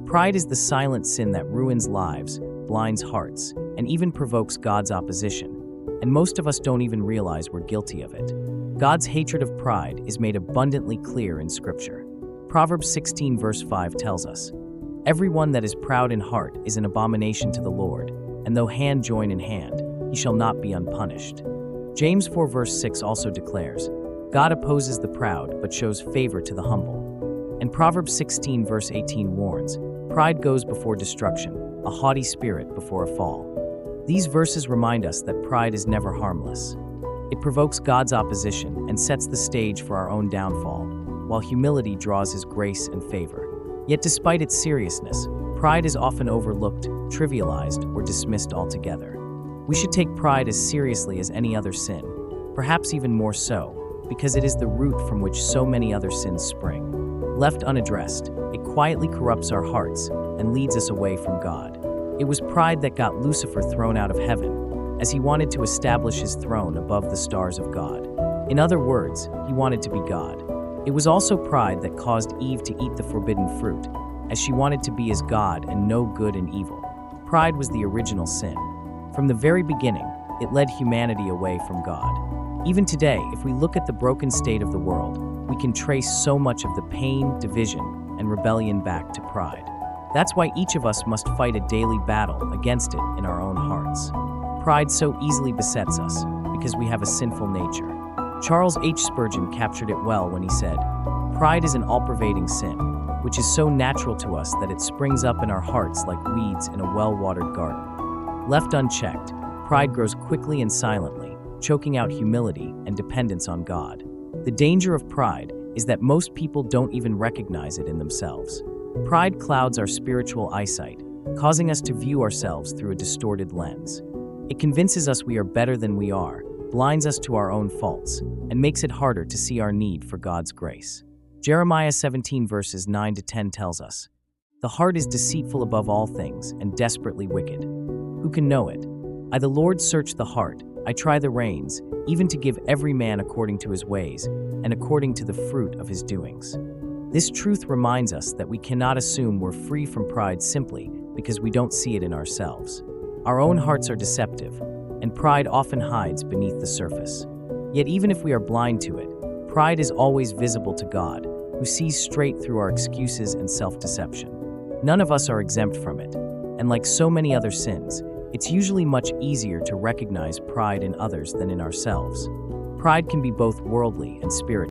Pride is the silent sin that ruins lives, blinds hearts, and even provokes God's opposition. And most of us don't even realize we're guilty of it. God's hatred of pride is made abundantly clear in Scripture. Proverbs 16 verse 5 tells us, "Everyone that is proud in heart is an abomination to the Lord, and though hand join in hand, he shall not be unpunished." James 4 verse 6 also declares, "God opposes the proud, but shows favor to the humble." And Proverbs 16 verse 18 warns, "Pride goes before destruction, a haughty spirit before a fall." These verses remind us that pride is never harmless. It provokes God's opposition and sets the stage for our own downfall, while humility draws His grace and favor. Yet despite its seriousness, pride is often overlooked, trivialized, or dismissed altogether. We should take pride as seriously as any other sin, perhaps even more so, because it is the root from which so many other sins spring. Left unaddressed, it quietly corrupts our hearts and leads us away from God. It was pride that got Lucifer thrown out of heaven, as he wanted to establish his throne above the stars of God. In other words, he wanted to be God. It was also pride that caused Eve to eat the forbidden fruit, as she wanted to be as God and know good and evil. Pride was the original sin. From the very beginning, it led humanity away from God. Even today, if we look at the broken state of the world, we can trace so much of the pain, division, and rebellion back to pride. That's why each of us must fight a daily battle against it in our own hearts. Pride so easily besets us because we have a sinful nature. Charles H. Spurgeon captured it well when he said, "Pride is an all-pervading sin, which is so natural to us that it springs up in our hearts like weeds in a well-watered garden. Left unchecked, pride grows quickly and silently, choking out humility and dependence on God." The danger of pride is that most people don't even recognize it in themselves. Pride clouds our spiritual eyesight, causing us to view ourselves through a distorted lens. It convinces us we are better than we are, blinds us to our own faults, and makes it harder to see our need for God's grace. Jeremiah 17 verses 9 to 10 tells us, "The heart is deceitful above all things and desperately wicked. Who can know it? I, the Lord, search the heart. I try the reins, even to give every man according to his ways, and according to the fruit of his doings." This truth reminds us that we cannot assume we're free from pride simply because we don't see it in ourselves. Our own hearts are deceptive, and pride often hides beneath the surface. Yet even if we are blind to it, pride is always visible to God, who sees straight through our excuses and self-deception. None of us are exempt from it, and like so many other sins, it's usually much easier to recognize pride in others than in ourselves. Pride can be both worldly and spiritual.